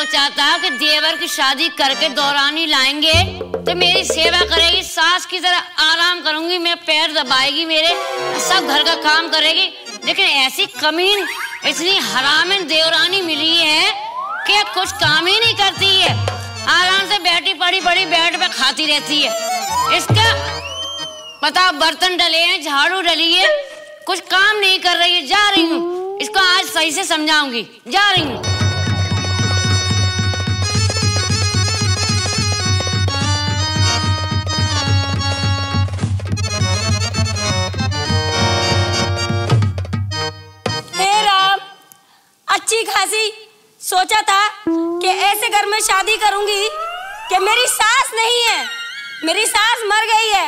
सोचा था कि देवर की शादी करके दौरानी लाएंगे तो मेरी सेवा करेगी, सास की तरह आराम करूंगी, मेरे पैर दबाएगी, मेरे सब घर का काम करेगी। लेकिन ऐसी कमीन, इतनी हरामिन देवरानी मिली है कि कुछ काम ही नहीं करती है, आराम से बैठी पड़ी बड़ी बेड पे खाती रहती है। इसका पता, बर्तन डले हैं, झाड़ू डली है, कुछ काम नहीं कर रही है। जा रही हूँ, इसको आज सही से समझाऊंगी, जा रही हूँ। अच्छी खासी सोचा था कि ऐसे घर में शादी करूंगी कि मेरी सास नहीं है, मेरी सास मर गई है।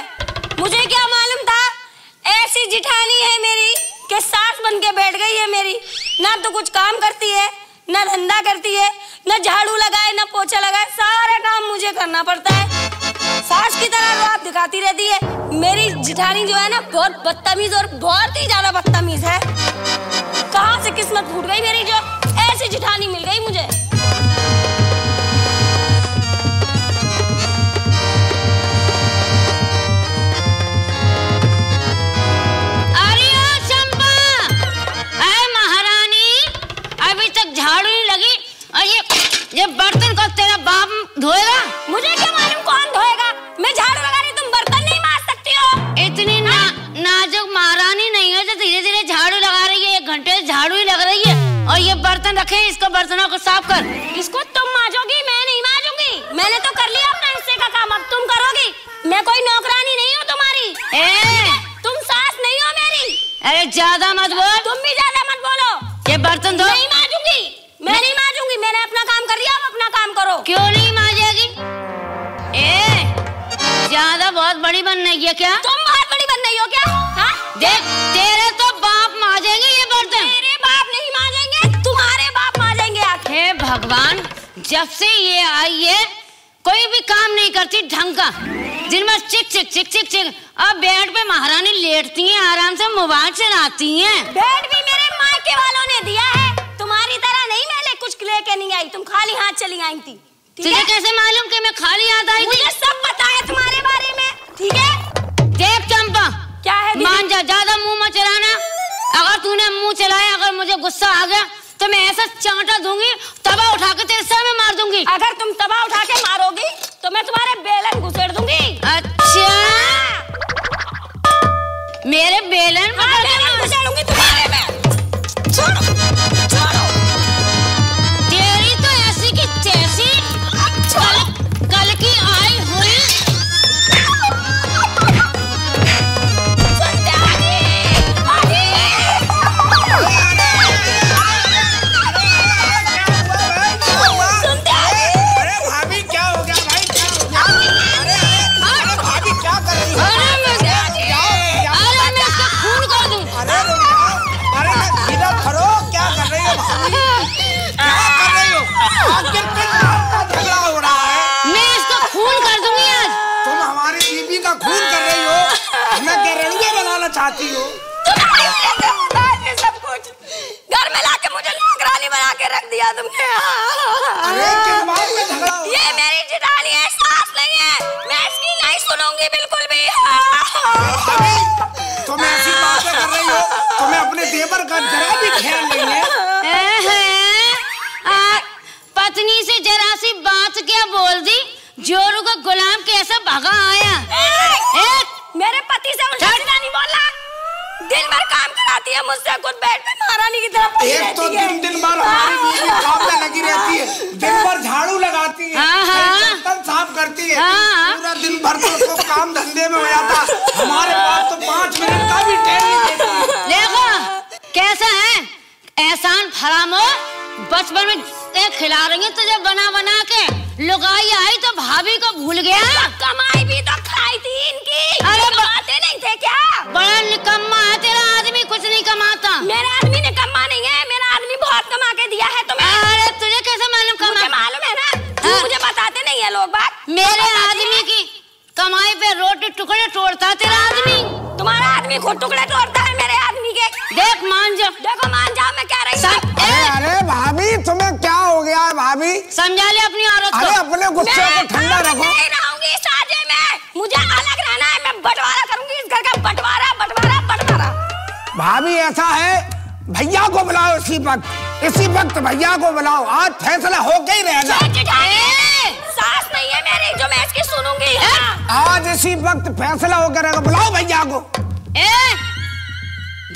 मुझे क्या मालूम था ऐसी जिठानी है मेरी कि सास बन के बैठ गई है मेरी। ना तो कुछ काम करती है, ना धंधा करती है, ना झाड़ू लगाए, ना पोछा लगाए, सारा काम मुझे करना पड़ता है। सास की तरह रात दिखाती रहती है। मेरी जिठानी जो है ना, बहुत बदतमीज और बहुत ही ज्यादा बदतमीज है। कहाँ से किस्मत फूट गई मेरी, जो ऐसी जिठानी मिल गई मुझे। अरे ओ चंपा, अरे महारानी, अभी तक झाड़ू नहीं लगी और ये बर्तन को तेरा बाप धोएगा? मुझे क्या मालूम कौन धोएगा, मैं झाड़ू लगा रही, तुम बर्तन नहीं मार सकती हो। इतनी नाजुक महारानी नहीं है जो धीरे धीरे झाड़ू लगा रही है। 1 घंटे से झाड़ू ही लग रही है और ये बर्तन रखे, इसको बर्तनों को साफ कर। इसको तुम मांजोगी, मैं नहीं मांजूंगी। मैंने तो कर लिया अपना हिस्से का काम, अब तुम करोगी। मैं कोई नौकरानी नहीं हूँ तुम्हारी। तुम सास नहीं हो मेरी। अरे ज्यादा मत बोल। तुम भी ज्यादा मत बोलो। ये बर्तन धो। नहीं मांजूंगी, मैं नहीं मांजूंगी। मैंने अपना काम कर लिया, अब अपना काम करो। क्यों नहीं मांजेगी? ज्यादा बहुत बड़ी बन रही है क्या? तुम बहुत बड़ी बन रही हो क्या? हाँ? देख, तेरे तो बाप मांजेंगे ये बर्तन। मेरे बाप नहीं मांजेंगे, तुम्हारे बाप मांजेंगे। हे भगवान, जब से ये आई है कोई भी काम नहीं करती ढंग का, दिन भर चिक चिक चिक चिक चिक। अब बेड पे महारानी लेटती हैं, आराम से मोबाइल चलाती हैं। बेड भी मेरे मायके वालों ने दिया है, तुम्हारी तरह नहीं। मैं कुछ लेके नहीं आई, तुम खाली हाथ चली आई थी। तुझे कैसे मालूम कि मैं खाली हाथ आई थी? मुझे सब पता है तुम्हारे बारे में, ठीक है? देख चंपा, क्या है? मान जा, ज्यादा मुंह मत चलाना। अगर तूने मुंह चलाया, अगर मुझे गुस्सा आ गया तो मैं ऐसा चांटा दूंगी, तवा उठा के तेरे सर में मार दूंगी। अगर तुम तवा उठा के मारोगी तो मैं तुम्हारे बेलन घुसेड़ दूंगी। अच्छा, मेरे बेलन घुसेड़ूंगी तुम्हारे में। छोड़ो, छोड़ो। तेरी तो ऐसी की तैसी कल की आई हुई। चाहती हो सब कुछ घर में लाके मुझे नौकरानी बना के रख दिया तुमने। अरे किस बात में झगड़ा हो? ये मेरी जिठानी है, सास नहीं है। मैं इसकी नहीं सुनूंगी बिल्कुल भी। तुम ऐसी बातें कर रही हो, तुम्हें अपने देवर का जरा भी ख्याल नहीं है। पत्नी से जरा सी बात क्या बोल दी, जोरू का गुलाम कैसा भगा आया। मेरे पति से उल्टा सीधा नहीं बोलना। दिन भर काम कराती है मुझसे, खुद बेड पे महारानी की तरह पड़ी रहती है। एक तो दिन भर हमारी बीवी काम में लगी रहती है, दिन भर झाड़ू लगाती है, बर्तन साफ करती है, पूरा दिन भर तो उसको काम धंधे में हो जाता। हमारे पास तो 5 मिनट का भी टाइम नहीं देती। देखो कैसा है, एहसान फरामो। बचपन में खिला रही है तुझे बना बना के, लुगाई आई तो भाभी को भूल गया। कमाई भी तो खाई थी इनकी। अरे कमाते नहीं थे क्या? बड़ा निकम्मा है तेरा आदमी, कुछ नहीं कमाता। मेरा आदमी निकम्मा नहीं है, मेरा आदमी बहुत कमा के दिया है तुम्हें। अरे तुझे कैसे मालूम? मुझे मालूम है ना, मुझे बताते नहीं है लोग बात। मेरे आदमी की कमाई पे रोटी टुकड़े तोड़ता तेरा आदमी। तुम्हारा आदमी खुद टुकड़े तोड़ता है मेरे आदमी के। देख मान जा, देखो मान जाओ, मैं कह रही हूँ। अरे भाभी तुम्हें क्या हो गया? गया है भाभी। समझा ले अपनी औरत को। अरे अपने गुस्से को ठंडा रखो। नहीं रहूंगी इस शादी में, मुझे अलग रहना है। मैं बंटवारा करूंगी इस घर का, बंटवारा बंटवारा बंटवारा। भाभी ऐसा है, भैया को बुलाओ इसी वक्त भैया को बुलाओ। आज फैसला होके ही रहेगा। सास नहीं है मेरी जो मैं इसकी सुनूंगी। आज इसी वक्त फैसला होकर रहेगा। बुलाओ भैया को।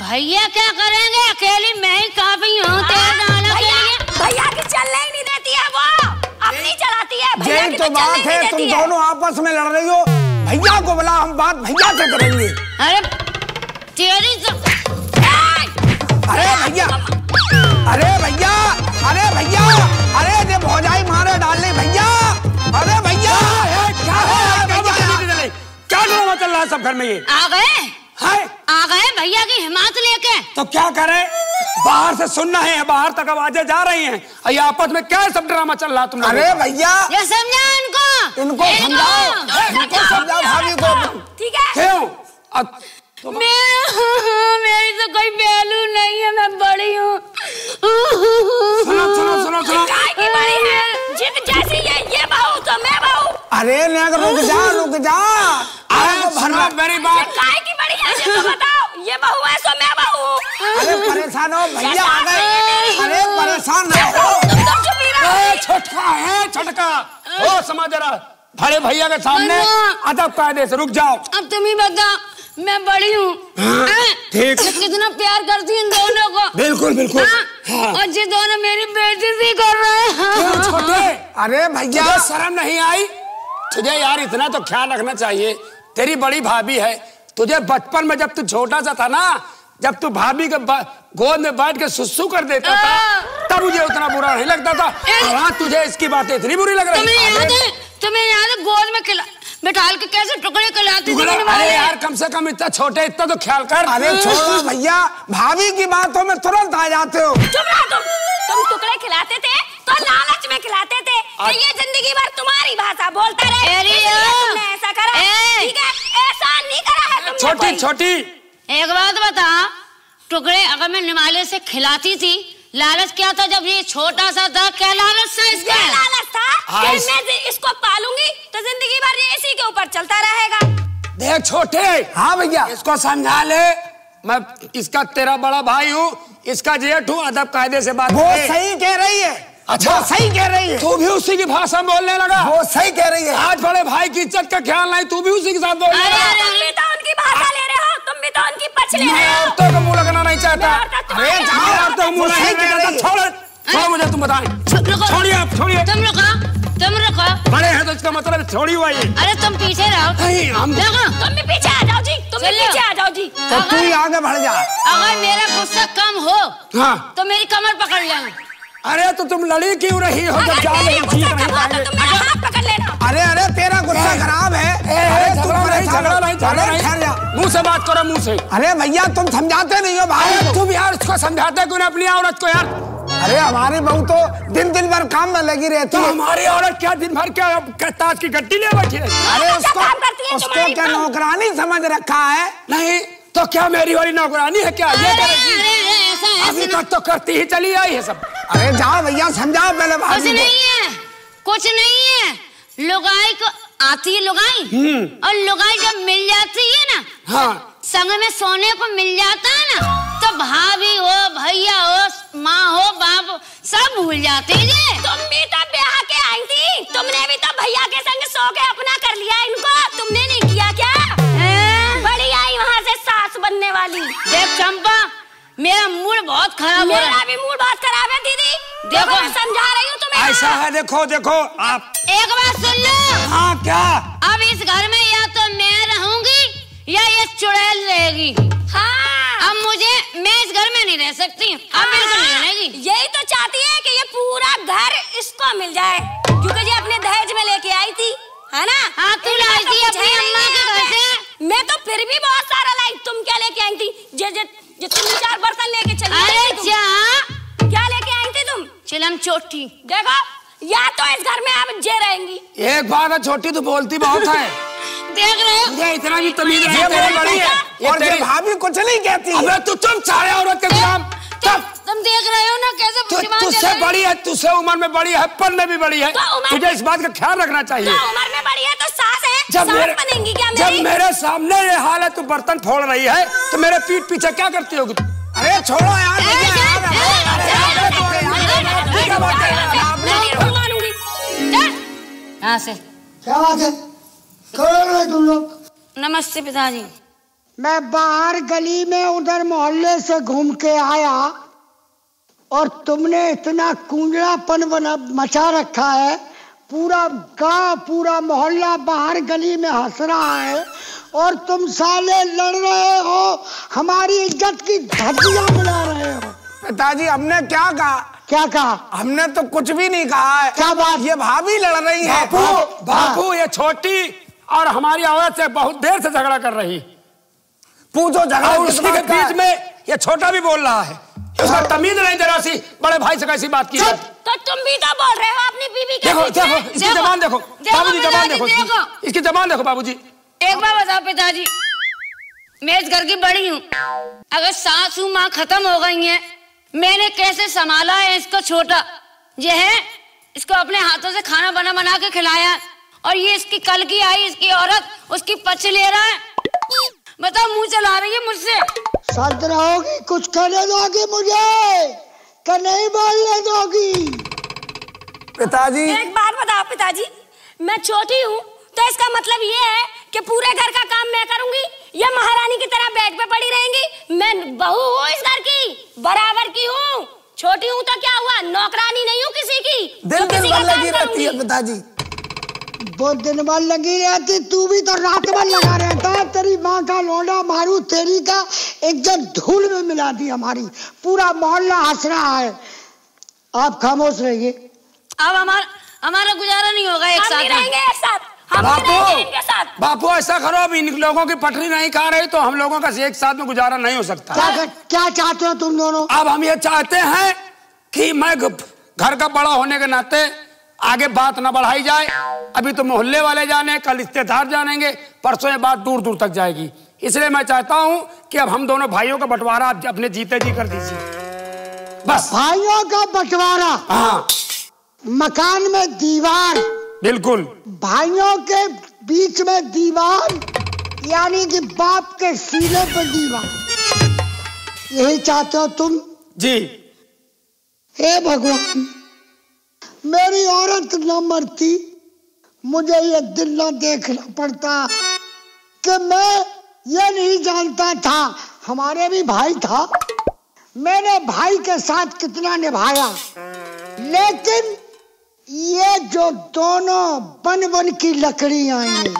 भैया क्या करेंगे, अकेली मैं ही काफी हूँ। भैया की चलने ही नहीं देती है, वो अपनी चलाती है। यही तो बात है, तुम दोनों आपस में लड़ रही हो। भैया को बुला, हम बात भैया से करेंगे। अरे तेरी तो अरे भैया, अरे भैया, अरे भैया, अरे ये भौजाई मारे डालने भैया। अरे भैया क्या ड्रामा चल रहा है सब घर में? ये आ गए भैया की हिम्मत लेके। तो क्या करें, बाहर से सुनना है, बाहर तक आवाजें जा रही हैं। ये आपस में क्या सब ड्रामा चल रहा है तुम? अरे भैया ये समझा इनको समझाओ भाभी को। ठीक है क्यों? मेरी तो कोई वैल्यू नहीं है, मैं बड़ी हूँ। सुनो बड़ी है जिद जैसी ये बहू तो मैं बहू। अरे रुक जा। मेरी बात काय की बड़ी है ये तो बताओ। ये बहू है सो मैं बहू। अरे परेशान हो भैया आ गए। अरे परेशान ना हो। छोटका हो समझ रहा। बड़े भैया के सामने अदब कायदे से रुक जाओ। अब तुम ही बताओ, मैं बड़ी हूँ। ठीक। कितना प्यार करती हूँ इन दोनों को। बिल्कुल बिल्कुल। और ये दोनों मेरी बेइज्जती कर रहे हैं। छोटे, अरे भैया शर्म नहीं आई तुझे? यार इतना तो ख्याल रखना चाहिए। तेरी बड़ी भाभी है, तुझे बचपन में जब तू छोटा सा था ना, जब तू भाभी के गोद में बैठ के सुसु कर देता था, तब मुझे उतना बुरा नहीं लगता था। और तुझे इसकी बातें इतनी बुरी लग रही है। तुम्हें याद है गोद में बिठाल के कैसे टुकड़े खिलाती थी? अरे यार कम से कम इतना छोटे, इतना तो ख्याल कर। अरे छोड़ो भैया, भाभी की बातों में तुरंत आ जाते हो। चुप रहो तुम टुकड़े खिलाते थे तो लालच में खिलाते थे कि ये जिंदगी भर तुम्हारी भाषा बोलता रहे। तुमने ऐसा करा, ठीक है? ऐसा नहीं करा है तुमने। छोटी एक बात बता, टुकड़े अगर मैं निमाले से खिलाती थी, लालच क्या था जब ये छोटा सा था? क्या लालच था इसका? लालच था कि मैं इसको पालूंगी तो जिंदगी भर ये इसी के ऊपर चलता रहेगा। देख छोटे, हाँ भैया इसको समझा ले। मैं इसका तेरा बड़ा भाई हूँ, इसका जेठ हूँ। अदब कायदे से बात। वो सही कह रही है। अच्छा सही कह रही है। तू भी उसी की भाषा बोलने लगा। वो सही कह रही है। आज बड़े भाई की इज्जत का ख्याल नहीं, तू भी उसी के साथ बोलने लगा। तुम भी तो उनकी भाषा ले रहे हो, तुम भी तो उनकी पछ ले रहे हो। औरतों का मुंह लगना नहीं चाहता। अरे औरतों का मुंह नहीं चाहता। छोड़ मुझे, तुम बताएं। छोड़िए आप, छोड़िए। तुम रुको। बड़े हैं तो इसका मतलब छोड़ी हुआ है। अरे तुम पीछे रहो। हम तुम भी पीछे आ जाओ जी, तुम भी पीछे आ जाओ जी। तो तू ही आगे बढ़ जा। अगर मेरा गुस्सा कम हो हाँ तो मेरी कमर पकड़ लेना। अरे तो तुम लड़ी क्यों रही हो जब जा रही जीत नहीं पाएंगे? तुम मेरा हाथ पकड़ लेना। अरे तेरा गुस्सा खराब है। झगड़ा नहीं, मुंह से बात करो, मुंह से। अरे भैया तुम समझाते नहीं हो भाई। तुम यार इसको समझाते क्यों अपनी औरत को यार? अरे हमारी बहू तो दिन भर काम में लगी रहती है। हमारी औरत क्या दिन भर क्या ताश की गड्डी ले बैठी है? अरे उसको क्या नौकरानी समझ रखा है? नहीं तो क्या मेरी वाली नौकरानी है क्या? ये करेगी। अभी तक तो करती ही चली आई है सब। अरे जाओ भैया समझाओ पहले भाभी को। कुछ नहीं है। लुगाई को आती है लुगाई, और लुगाई जब मिल जाती है ना, हाँ संग में सोने को मिल जाता है ना, तो भाभी हो, भैया हो, माँ हो, बाप हो, सब भूल जाते हैं। तुम भी तो ब्याह के आई थी, तुमने भी तो भैया के संग सो के अपना कर लिया इनको। तुमने नहीं किया क्या? बड़ी आई वहाँ से सास बनने वाली। देख चंपा, मेरा मूड बहुत खराब है। मेरा भी मूड बहुत खराब है दीदी। देखो मैं समझा रही हूँ तुम्हें। ऐसा है, देखो आप एक बात सुन लो। हाँ क्या? अब इस घर में या तो मैं रहूंगी या ये चुड़ैल रहेगी। हाँ अब मैं इस घर में नहीं रह सकती। अब बिल्कुल नहीं रहेगी। यही तो चाहती है कि ये पूरा घर इसको मिल जाए, क्योंकि ये अपने दहेज में लेके आई थी, है ना? हाँ तू लाई थी अपनी अम्मा के घर से। मैं तो फिर भी बहुत सारा लाई। तुम क्या लेके आई थी? जो 3-4 बर्तन लेके चली। अरे क्या लेके आई थी तुम? चिलम चोटी। देखो, या तो इस घर में आप जे रहेंगी। एक बात है छोटी, तू बोलती बहुत है। देख रहे हो? मुझे इतना भी तमीज नहीं। तेरी बड़ी है और तेरी भाभी कुछ नहीं कहती। अबे तू चुप, सारे औरत के गुलाम। चुप। तुम देख रहे हो ना कैसे तुझसे बड़ी है, तुझसे उम्र में बड़ी है, पढ़ने भी बड़ी है, तुझे इस बात का ख्याल रखना चाहिए। उम्र में बड़ी है तो सास है, सास बनेंगी क्या मेरी? जब मेरे सामने ये हाल है, तू बर्तन फोड़ रही है तो मेरे पीठ पीछे क्या करती होगी? अरे छोड़ो यार, यहाँ से। क्या बात है, कौन है तुम लोग? नमस्ते पिताजी। मैं बाहर गली में उधर मोहल्ले से घूम के आया और तुमने इतना कूंजड़ापन मचा रखा है, पूरा गांव पूरा मोहल्ला बाहर गली में हंस रहा है और तुम साले लड़ रहे हो, हमारी इज्जत की धज्जियां मिला रहे हो। पिताजी हमने क्या कहा? क्या कहा? हमने तो कुछ भी नहीं कहा है। क्या बात? ये भाभी लड़ रही है। बापू ये छोटी और हमारी औरत से बहुत देर से झगड़ा कर रही। पूछो झगड़ा उसके बीच में ये छोटा भी बोल रहा है, उसका तमीज नहीं जरा सी, बड़े भाई से कैसी बात की है? तो तुम भी तो बोल रहे हो अपनी बीवी के देखो पीछे। देखो इसकी जबान देखो बाबूजी, जबान देखो इसकी जबान देखो बाबूजी। एक बार बताओ पिताजी, मैं इस घर की बड़ी हूँ, अगर सासू माँ खत्म हो गई हैं, मैंने कैसे संभाला है इसको? छोटा ये है, इसको अपने हाथों से खाना बना के खिलाया और ये इसकी कल की आई इसकी औरत उसकी पछ ले रहा है। बताओ, मुंह चला रही है मुझसे। शांत रहोगी? कुछ कहने दोगी मुझे कि नहीं बोलने दोगी? पिताजी एक बात बताओ पिताजी, मैं छोटी हूँ तो इसका मतलब ये है कि पूरे घर का काम मैं करूंगी या महारानी की तरह बेड पे पड़ी रहेंगी? मैं बहू हूँ इस घर की, बराबर की हूँ। छोटी हूँ तो क्या हुआ, नौकरानी नहीं हूँ किसी की। दिन भर लगी रहती है पिताजी। वो दिन भर लगी रहती, तू भी तो रात भर लगा रहता। तेरी माँ का लोड़ा मारू, तेरी का इज्जत धूल में मिला दी हमारी, पूरा मोहल्ला हंस रहा है। आप खामोश रहिए। अब हमारा गुजारा नहीं होगा एक साथ। रहेंगे एक साथ, हम इनके साथ। बापू ऐसा करो, अब इन लोगों की पटरी नहीं खा रही तो हम लोगों का एक साथ में गुजारा नहीं हो सकता। क्या चाहते हो तुम दोनों? अब हम ये चाहते हैं कि मैं घर का बड़ा होने के नाते आगे बात न बढ़ाई जाए। अभी तो मोहल्ले वाले जाने, कल रिश्तेदार जानेंगे, परसों ये बात दूर दूर तक जाएगी। इसलिए मैं चाहता हूँ कि अब हम दोनों भाइयों का बंटवारा आप अपने जीते जी कर दीजिए बस। भाइयों का बंटवारा? हाँ। मकान में दीवार? बिल्कुल। भाइयों के बीच में दीवार, यानी कि बाप के सीने पर दीवार, यही चाहते हो तुम? जी। हे भगवान, मेरी औरत न मरती, मुझे ये दिन न देखना पड़ता कि मैं ये नहीं जानता था हमारे भी भाई था। मैंने भाई के साथ कितना निभाया, लेकिन ये जो दोनों बन की लकड़ी आई हैं,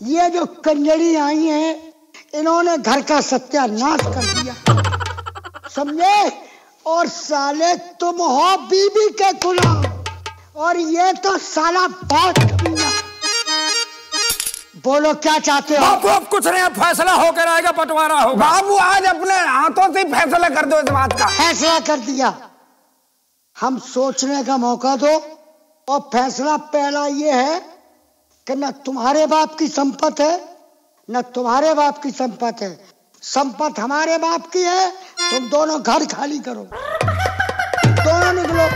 ये जो कंजरी आई हैं, इन्होंने घर का सत्यानाश कर दिया, समझे? और साले तुम हो बीबी के गुलाम और ये तो साला बहुत कमीना। बोलो क्या चाहते हो? बाबू अब कुछ नहीं, फैसला होकर आएगा, बंटवारा होगा। बाबू आज अपने हाथों से फैसला कर दो इस बात का। फैसला कर दिया, हम सोचने का मौका दो। और फैसला पहला ये है कि न तुम्हारे बाप की संपत्ति है न तुम्हारे बाप की संपत्ति है, संपत्ति हमारे बाप की है। तुम दोनों घर खाली करो, दोनों निकलो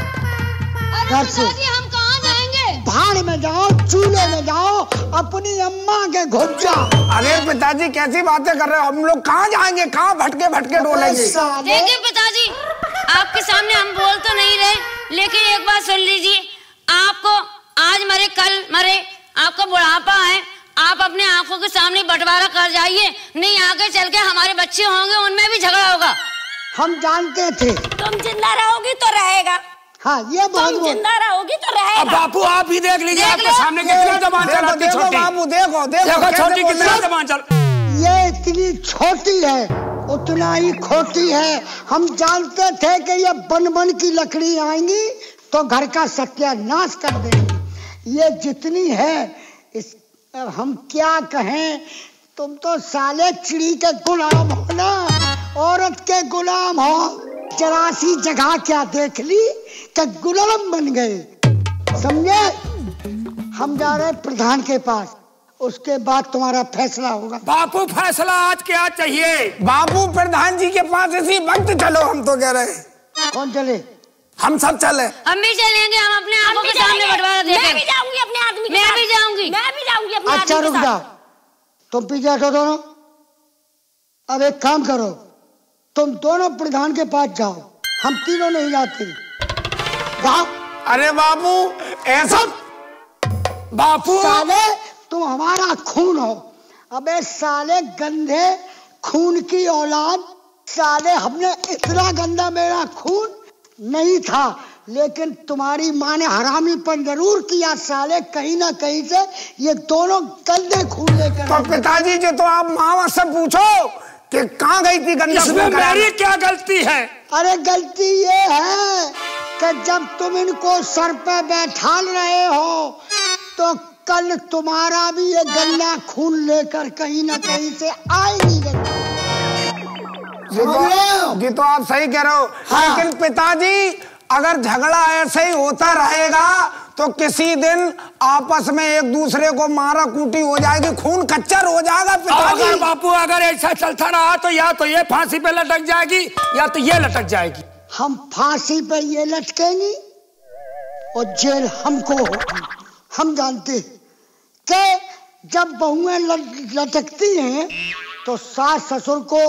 घर से। हम कहाँ जाएंगे? भाड़ में जाओ, चूल्हे में जाओ, अपनी अम्मा के घुस जाओ। अरे पिताजी कैसी बातें कर रहे हो, हम लोग कहाँ जाएंगे, कहाँ भटके डोलेंगे? देखिए पिताजी, आपके सामने हम बोल तो नहीं रहे, लेकिन एक बात सुन लीजिए, आपको आज मरे कल मरे, आपको बुढ़ापा है, आप अपने आंखों के सामने बंटवारा कर जाइए, नहीं आगे चल के हमारे बच्चे होंगे उनमें भी झगड़ा होगा। हम जानते थे। तुम जिंदा रहोगी तो रहेगा। हाँ, ये तुम जिंदा रहोगी तो रहेगा। अब बापू आप ही देख लीजिए, आपके सामने कितना जबान चलाती छोटी। बाबू देखो छोटी कितना जबान चल। ये इतनी छोटी है उतना ही खोटी है। हम जानते थे कि ये बन की लकड़ी आएंगी तो घर का सत्यानाश कर देंगी। ये जितनी है इस हम क्या कहें, तुम तो साले चिड़ी के गुलाम हो ना, औरत के गुलाम हो। 84 जगह क्या देख ली कि गुलाम बन गए, समझे? हम जा रहे प्रधान के पास, उसके बाद तुम्हारा फैसला होगा। बापू फैसला आज क्या चाहिए? बाबू प्रधान जी के पास इसी वक्त चलो, हम तो कह रहे हैं। कौन चले? हम सब चले। हम भी चलेंगे, हम अपने आंखों के सामने बंटवारा देखेंगे। मैं भी जाऊंगी अपने आदमी के साथ। मैं भी जाऊंगी अपने अच्छा आदमी रुक के जाओ, साथ। तुम पीछे हटो दोनों। अब एक काम करो, तुम दोनों प्रधान के पास जाओ, हम तीनों नहीं जाते। जाओ। अरे बाबू ऐसा बापू साले तुम हमारा खून हो। अबे साले गंदे खून की औलाद, साले हमने इतना गंदा मेरा खून नहीं था, लेकिन तुम्हारी माँ ने हरामीपन जरूर किया साले। कहीं ना कहीं से ये दोनों गंदे खून लेकर। तो पिताजी जी तो आप माँ से पूछो कि कहाँ गई थी गंदा खून इसमें कराने? मेरी क्या गलती है? अरे गलती ये है कि जब तुम इनको सर पे बैठा रहे हो तो कल तुम्हारा भी ये गंदा खून लेकर कहीं ना कहीं से आएगी। जी तो आप सही कह रहे हो। हाँ। लेकिन पिताजी अगर झगड़ा ऐसे ही होता रहेगा तो किसी दिन आपस में एक दूसरे को मारा कूटी हो जाएगी, खून कच्चर हो जाएगा पिताजी। अगर बापू अगर ऐसा चलता रहा तो या तो ये फांसी पे लटक जाएगी या तो ये लटक जाएगी। हम फांसी पे ये लटकेंगी और जेल हमको होगी। हम जानते कि जब बहुएं लटकती हैं तो सास ससुर को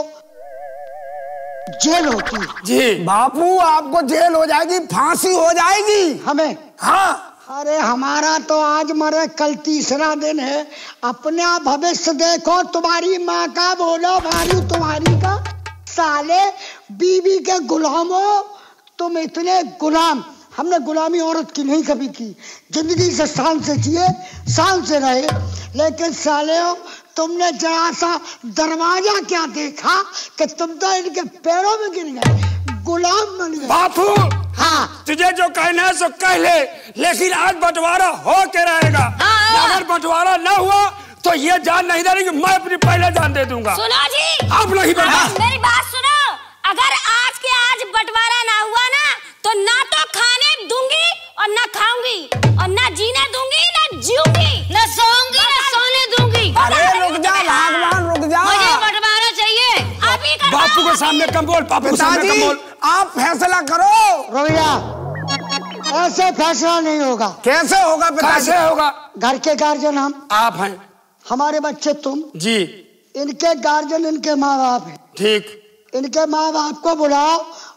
जेल होती है। जी बापू आपको जेल हो जाएगी, फांसी हो जाएगी हमें। हाँ। अरे हमारा तो आज मरे कल तीसरा दिन है। अपना भविष्य देखो, तुम्हारी माँ का बोलो भारी तुम्हारी का। साले बीवी के गुलामों, तुम इतने गुलाम। हमने गुलामी औरत की नहीं कभी की, जिंदगी से शान से जिए, शान से रहे। लेकिन साले तुमने जरा सा दरवाजा क्या देखा कि तुम तो इनके पैरों में गिर गए, गुलाम बन गए। बापू हाँ तुझे जो कहना है सो कह ले, लेकिन आज बंटवारा हो के रहेगा। अगर बंटवारा न हुआ तो ये जान नहीं देगी, मैं अपनी पहले जान दे दूंगा। सुनो जी, आप नहीं बेटा। मेरी बात सुनो। अगर आज के आज बंटवारा ना हुआ ना तो ना तो खाने दूंगी और ना खाऊंगी और ना जीने दूंगी ना जीऊंगी, न सोऊंगी न सोने दूंगी। अरे रुक जा भगवान, रुक जा। मुझे बंटवारा चाहिए। अभी कर बापू के सामने कम बोल, बापू के सामने कम पिताजी बोल। आप फैसला करो। रोया, ऐसे फैसला नहीं होगा। कैसे होगा पिताजी? कैसे होगा? घर के गार्जियन हम, आप हैं हमारे बच्चे तुम, जी। इनके गार्जियन इनके माँ बाप हैं। ठीक। इनके माँ बाप को बुलाओ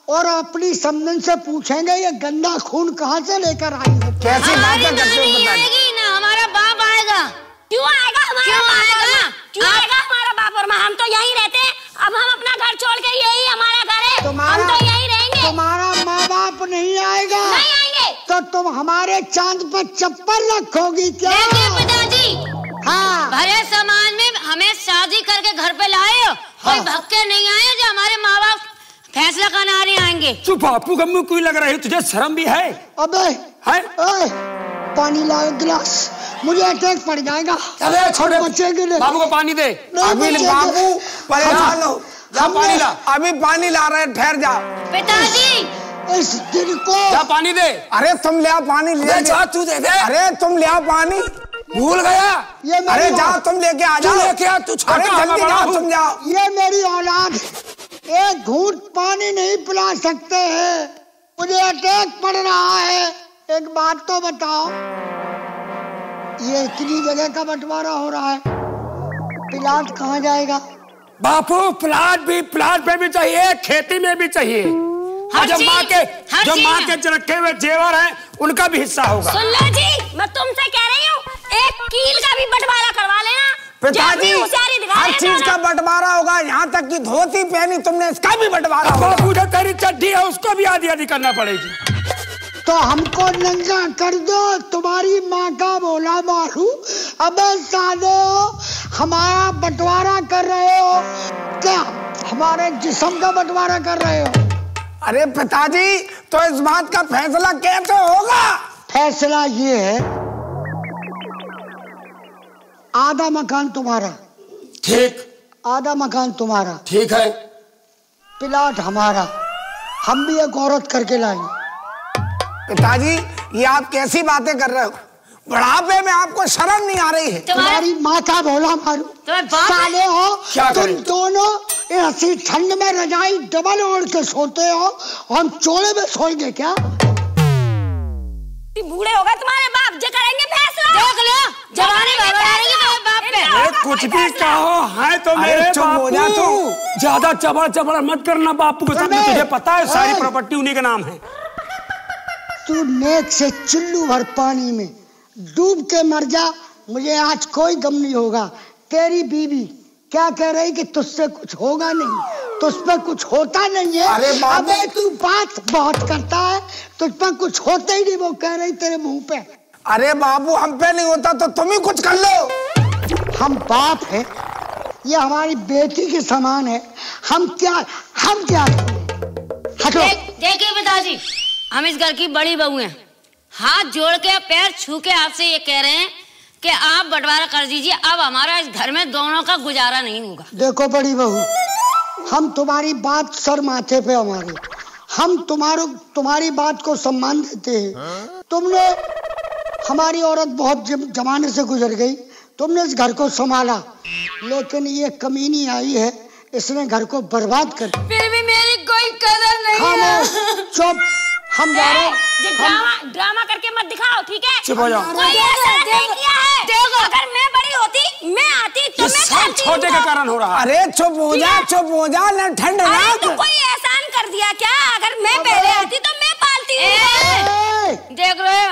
और अपनी समझन से पूछेंगे ये गंदा खून कहाँ से लेकर आई है। कैसी हमारी बातें माँ करते हो नहीं पिताजी? आएगी ना हमारा बाप आएगा। क्यों आएगा हमारा क्यों बाप और आएगा? माँ? क्यों आएगा हमारा बाप और माँ? हम तो यहीं रहते हैं। अब हम अपना घर छोड़ के, यही हमारा घर है, हम तो यहीं रहेंगे। तुम्हारा माँ बाप नहीं आएगा नहीं आएंगे। तो तुम हमारे चांद पर चप्पल रखोगी क्या? देखिए पिताजी, हाँ भले समाज में हमें शादी करके घर पे लाए हो, कोई भक्के नहीं आए जो हमारे माँ बाप फैसला करने आएंगे। तू बापू का मुंह क्यों लग रही है? तुझे शर्म भी है? अबे है? ओए, पानी लाओ गिलास, मुझे अटैक पड़ जाएगा। अबे छोटे बच्चे के लिए बाबू को पानी दे। अभी बाबू परेशान हो, जा पानी ला। अभी पानी ला रहे, ठहर जा। पिताजी इस दिन को जा पानी दे। अरे तुम ले आओ पानी, ले जा तू दे दे। अरे तुम ले आओ पानी, भूल गया? ये मेरी अरे जाओ तुम लेके आ तू जाओ। लेके आ, तू छोटा अरे है, जल्दी मैं बड़ा जाओ, हूँ। तुम जाओ। ये मेरी औलाद एक घूंट पानी नहीं पिला सकते हैं, मुझे अटैक पड़ रहा है। एक बात तो बताओ, ये इतनी जगह का बंटवारा हो रहा है, प्लाट कहाँ जाएगा? बापू प्लाट पे भी चाहिए, खेती में भी चाहिए। हर जो चीज, माँ हर जो चीज। माँ के रखे हुए जेवर हैं उनका भी हिस्सा होगा। सुन लो जी, मैं तुमसे कह रही हूँ, एक कील का भी बंटवारा करवा लेना। पिताजी होशियारी दिखा हर रहे चीज थे का ना। बंटवारा होगा, यहाँ तक कि धोती पहनी तुमने, इसका भी बंटवारा होगा। बापू जो तेरी चड्डी है उसको भी आधी आधी करना पड़ेगी। तो हमको नंगा कर दो, तुम्हारी माँ का बोला मारू। अबे साले हो, हमारा बंटवारा कर रहे हो क्या? हमारे जिस्म का बंटवारा कर रहे हो? अरे पिताजी तो इस बात का फैसला कैसे होगा? फैसला ये है, आधा मकान तुम्हारा, ठीक आधा मकान तुम्हारा, ठीक है। प्लाट हमारा। हम भी एक औरत करके लाएंगे। पिताजी ये आप कैसी बातें कर रहे हो? बुढ़ापे में आपको शर्म नहीं आ रही है? तुम्हारी माँ का बोला मारू। साले हो क्या तुम करें? दोनों ऐसी ठंड में रजाई डबल ओढ़ के सोते हो, हम चोले में सोएंगे क्या? बूढ़े हो गए तुम्हारे बाप जो करेंगे फैसला। देख लो जवानी भरभराएगी तुम्हारे बाप पे। अरे कुछ भी कहो, है तो मेरे चुप हो जा तू। ज्यादा चबड़ मत करना बापू के सामने, तुझे पता है सारी प्रॉपर्टी उन्हीं के नाम है। तू नेक से चुल्लू भर पानी में डूब के मर जा, मुझे आज कोई गम नहीं होगा। तेरी बीवी क्या कह रही कि तुझसे कुछ होगा नहीं, तुझ पर कुछ होता नहीं है। अरे बाबू, अबे तू बात बहुत करता है, तुझ पर कुछ होता ही नहीं, वो कह रही तेरे मुंह पे। अरे बाबू हम पे नहीं होता तो तुम ही कुछ कर लो। हम बाप है, ये हमारी बेटी के समान है, हम क्या हटो। देखिए पिताजी, हम इस घर की बड़ी बहू हैं, हाथ जोड़ के पैर छू के आपसे ये कह रहे हैं कि आप बंटवारा कर दीजिए। अब हमारा इस घर में दोनों का गुजारा नहीं होगा। देखो बड़ी बहू, हम तुम्हारी बात सर माथे पे हमारे, हम तुम्हारी बात को सम्मान देते हैं। तुमने हमारी औरत बहुत जमाने से गुजर गई, तुमने इस घर को संभाला, लेकिन ये कमीनी आई है, इसने घर को बर्बाद कर दिया। फिर भी मेरी कोई कदर नहीं है। चुप, हम जा रहे हैं। ड्रामा करके मत दिखाओ, ठीक है? चुप हो जाओ। कोई ऐसा नहीं किया है। देखो अगर मैं बड़ी होती, मैं आती तो मैं सब छोटे के कारण हो रहा है। अरे चुप हो जा ना, ठंड अरे ना। तो कोई एहसान कर दिया क्या? अगर मैं पहले आती तो मैं पालती हूँ। देख रहे हो,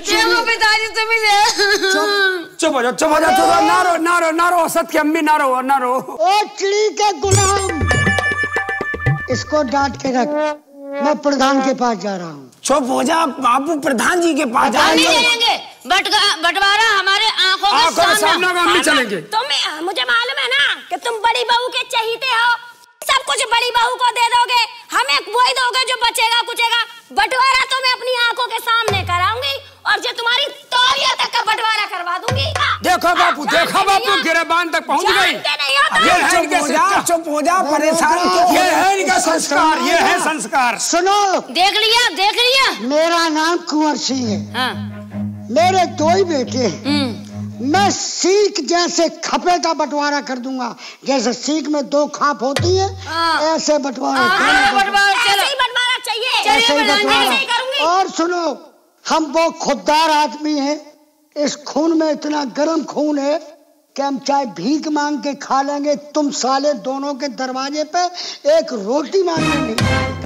देखो पिताजी तुम ही चुप हो जाओ, ना रो, असद की अम्मी ना रो। ओ चिड़ी के गुलाम, इसको डांट के रख, मैं प्रधान के पास जा रहा हूँ। चुप हो जा बाबू, प्रधान जी के पास नहीं चलेंगे, बंटवारा हमारे आंखों के सामने हम भी चलेंगे। मुझे मालूम है ना कि तुम बड़ी बहू के चहीते हो, सब कुछ बड़ी बहू को दे दोगे, हमें वही दोगे जो बचेगा कुचेगा। बंटवारा तो मैं अपनी आंखों के सामने कराऊंगी और जो तुम्हारी तौलिया तक का बंटवारा करवा दूंगी। देखो बापू गिरेबान तक पहुंच गई। चुप हो जा, परेशान ये है इनका संस्कार, ये है संस्कार। सुनो, देख लिया। मेरा नाम कुंवर सिंह है। हाँ। मेरे दो ही बेटे हैं। मैं सीख जैसे खपे का बंटवारा कर दूंगा, जैसे सीख में दो खाप होती है, ऐसे बंटवारा चाहिए। ऐसे ही बंटवारा। और सुनो, हम वो खुददार आदमी हैं, इस खून में इतना गर्म खून है कि हम चाहे भीख मांग के खा लेंगे। तुम साले दोनों के दरवाजे पे एक रोटी मांगने नहीं।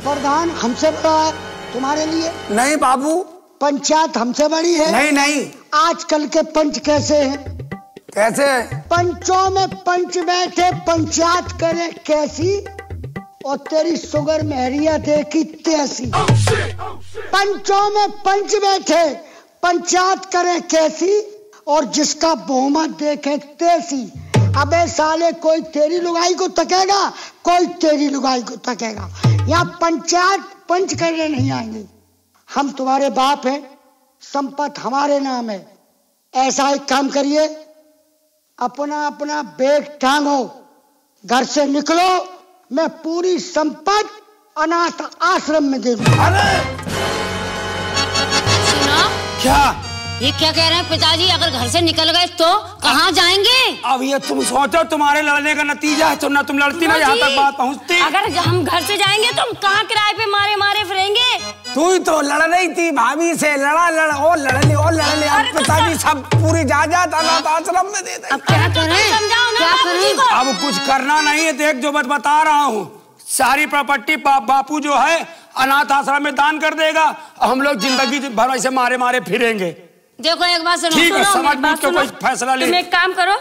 प्रधान हमसे बड़ा है तुम्हारे लिए? नहीं बाबू। पंचायत हमसे बड़ी है? नहीं। आजकल के पंच कैसे हैं? कैसे? पंचों में पंच बैठे, पंचायत करे कैसी, और तेरी शुगर महरिया देखी तैसी। पंचों में पंच बैठे, पंचायत करे कैसी, और जिसका बहुमत देखे तैसी। अबे साले, कोई तेरी लुगाई को तकेगा, कोई तेरी लुगाई को तकेगा। यहाँ पंचायत पंच करने नहीं आएंगे। हम तुम्हारे बाप हैं, संपत्ति हमारे नाम है। ऐसा एक काम करिए, अपना बैग टांगो, घर से निकलो, मैं पूरी संपत्ति अनाथ आश्रम में दे दूंगा। सुनो, क्या ये क्या कह रहे हैं पिताजी? अगर घर से निकल गए तो कहाँ जाएंगे? अब ये तुम सोचो, तुम्हारे लड़ने का नतीजा है, ना तुम लड़ती ना यहाँ तक बात पहुँचती। अगर हम घर से जाएंगे तो कहाँ किराए पे मारे फिरेंगे? तू ही तो लड़ रही थी भाभी से, लड़ ले। अब पिताजी सब पूरी जायदाद अनाथ आश्रम में दे दे। अब क्या करें? समझाओ ना बाबूजी को। अब कुछ करना नहीं है, देख जो बता रहा हूँ, सारी प्रॉपर्टी बापू जो है अनाथ आश्रम में दान कर देगा, हम लोग जिंदगी भर ऐसे मारे फिरेंगे। देखो एक बात सुनो, ठीक है, समझ में तो कोई फैसला ले। तुम एक काम करो,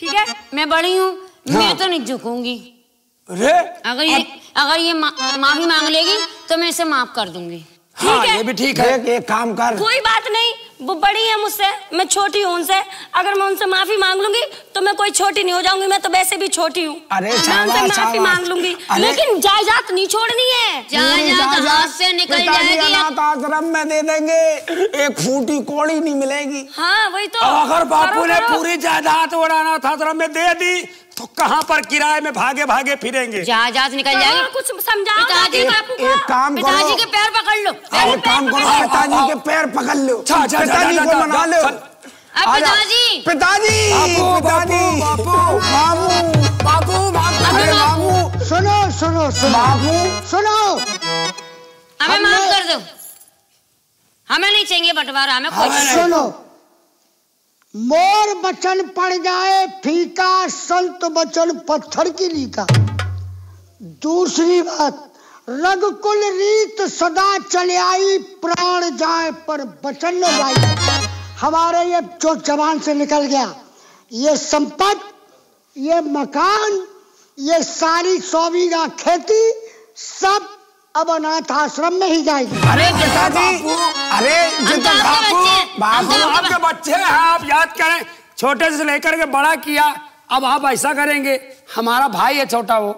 ठीक है? मैं बड़ी हूँ, मैं तो नहीं झुकूंगी। अगर ये माफी मांग लेगी तो मैं इसे माफ कर दूंगी। हाँ, ये भी ठीक है। एक काम कर, कोई बात नहीं, वो बड़ी है मुझसे, मैं छोटी हूँ उनसे। अगर मैं उनसे माफी मांग लूंगी तो मैं कोई छोटी नहीं हो जाऊंगी, मैं तो वैसे भी छोटी हूँ। अरे मैं उनसे माफी मांग लूंगी, लेकिन जायदाद नहीं छोड़नी है। जायदाद हाथ से निकल जाएगी। अनाथ आश्रम में दे देंगे, एक फूटी कौड़ी नहीं मिलेगी। हाँ वही तो। अगर बापू ने पूरी जायदाद अनाथ आश्रम में दे दी तो कहाँ पर किराए में भागे फिरेंगे? जायदाद निकल जाएगी। कुछ समझाओ पिताजी बापू को। एक काम करो, पिताजी के पैर पकड़ लो। एक काम करो, पिताजी के पैर पकड़ लो, पिताजी को मना लो। पिताजी पिताजी पिताजी बाबू बाबू सुनो सुनो सुनो बाबू सुनो, हमें माफ कर दो, हमें नहीं चाहिए बंटवारा, हमें कुछ नहीं। सुनो, मोर बचन पड़ जाए फीका, संत बचन पत्थर की लीका। दूसरी बात, रघुकुल रीत सदा चले आई, प्राण जाए पर बचन न जाए। हमारे ये जो जवान से निकल गया, ये संपत्ति, ये मकान, ये सारी 100 बीघा खेती सब अब अनाथ आश्रम में ही जाएगी। अरे पिताजी, अरे बाबू आपके बच्चे हैं, आप याद करें, छोटे से लेकर के बड़ा किया, अब आप ऐसा करेंगे, हमारा भाई है छोटा वो,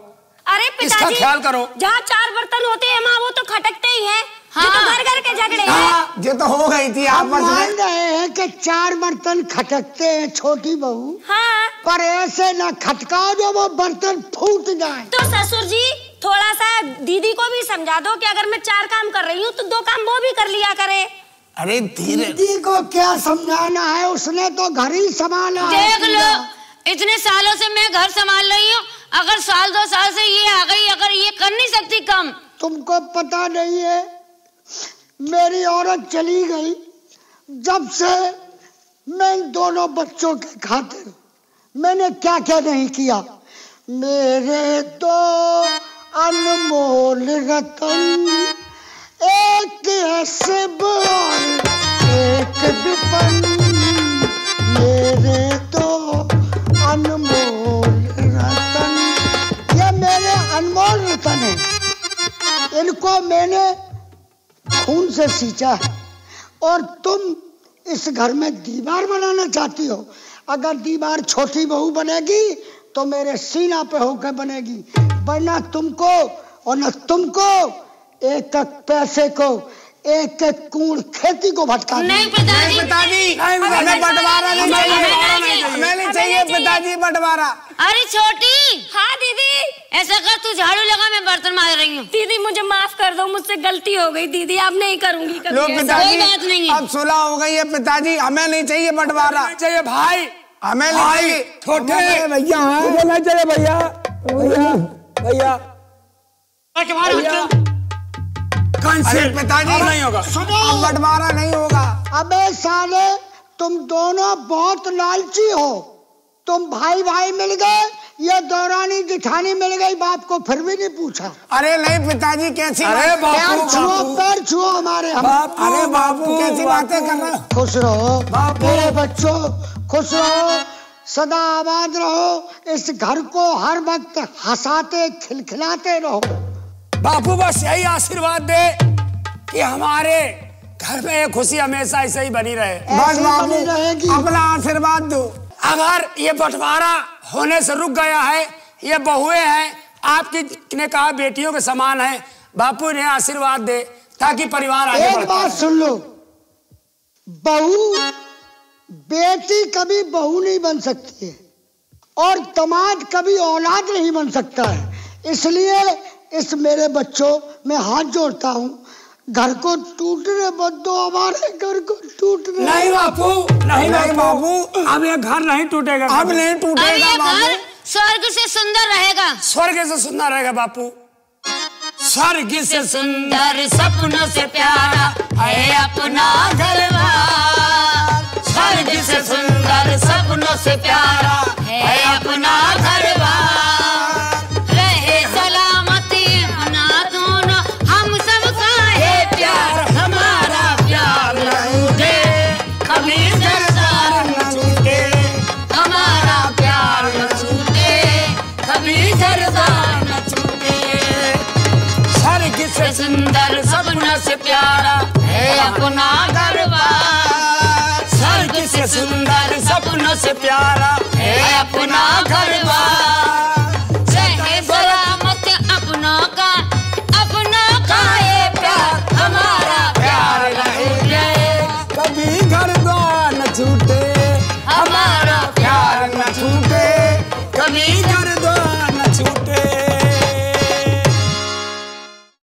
अरे इसका पिताजी, ख्याल करो। जहाँ 4 बर्तन होते हैं माँ, वो तो खटकते ही हैं। हाँ। ये तो घर घर के झगड़े हैं। ये तो हो गई थी हम आपस मान में। रहे हैं कि 4 बर्तन खटकते हैं छोटी बहू, हाँ, पर ऐसे न खटकाओ जो वो बर्तन फूट जाए। तो ससुर जी थोड़ा सा दीदी को भी समझा दो कि अगर मैं 4 काम कर रही हूँ तो 2 काम वो भी कर लिया करे। अरे धीरे, दीदी को क्या समझाना है, उसने तो घर ही संभाला है। देख लो, इतने सालों से मैं घर संभाल रही हूँ, अगर 1-2 साल से ये आ गई, अगर ये कर नहीं सकती कम। तुमको पता नहीं है, मेरी औरत चली गई जब से मैं इन दोनों बच्चों के खातिर मैंने क्या क्या नहीं किया। मेरे 2 अनमोल रतन, एक ऐसे बोल एक विपन, मेरे 2 अनमोल रतन, ये मेरे अनमोल रतन है, इनको मैंने खून से सींचा है। और तुम इस घर में दीवार बनाना चाहती हो, अगर दीवार छोटी बहू बनेगी तो मेरे सीना पे होकर बनेगी, वरना तुमको और न तुमको एक पैसे को, एक कूड़ खेती को भटका। नहीं पिताजी, हमें बंटवारा नहीं चाहिए, हमें नहीं चाहिए पिताजी बंटवारा। अरे छोटी, हाँ दीदी, ऐसा कर, तू झाड़ू लगा, मैं बर्तन मार रही हूँ। दीदी मुझे माफ कर दो, मुझसे गलती हो गई दीदी, अब नहीं करूंगी कभी लो ऐसा। पिताजी, कोई बात नहीं है। अब सुलह हो गई है पिताजी, हमें नहीं चाहिए बंटवारा, चाहिए भाई, हमें नहीं चाहिए। छोटे भैया नहीं चाहिए भैया, भैया अरे पिताजी नहीं होगा, अब बंटवारा नहीं होगा। अबे साले, तुम दोनों बहुत लालची हो, तुम भाई भाई मिल गए, ये दौरानी जिठानी मिल गई, बाप को फिर भी नहीं पूछा। अरे नहीं पिताजी, कैसी अरे पैर छुओ, पैर छुओ हमारे। हम अरे बाबू कैसी बातें कर रहे हो? खुश रहो मेरे बच्चों, खुश रहो, सदा आबाद रहो, इस घर को हर वक्त हंसाते खिलखिलाते रहो। बापू बस यही आशीर्वाद दे कि हमारे घर में ये खुशी हमेशा ऐसे ही बनी रहे। बस ऐसी बाबू बनी रहेगी। अपना आशीर्वाद दो। अगर ये बंटवारा होने से रुक गया है, ये बहुएं हैं, आपकी ने कहा बेटियों के समान है, बापू ने आशीर्वाद दे ताकि परिवार आगे बढ़े। एक बात सुन लो, बहू, बेटी कभी बहू नहीं बन सकती है, और दामाद कभी औलाद नहीं बन सकता है। इसलिए इस मेरे बच्चों में हाथ जोड़ता हूँ, घर को टूटने मत दो, हमारे घर को टूटने। नहीं बापू, नहीं बापू, अब ये घर नहीं टूटेगा, अब नहीं अरे टूटेगा ये बाबू। घर स्वर्ग से सुंदर रहेगा। स्वर्ग से सुंदर रहेगा बापू, स्वर्ग से सुंदर सपनों से प्यारा है अपना घरबार, स्वर्ग से सुंदर सपनों से प्यारा है अपना घरबार, रहे सलामती अपना दोनों हम सबका है प्यार, हमारा प्यार न टूटे कभी सरदार न छूटे, हमारा प्यार न छूटे कभी सरदार न छूटे, स्वर्ग से सुंदर सपनों से प्यारा है अपना घरबार, स्वर्ग से सुंदर सपनों से प्यारा है अपना घरबार।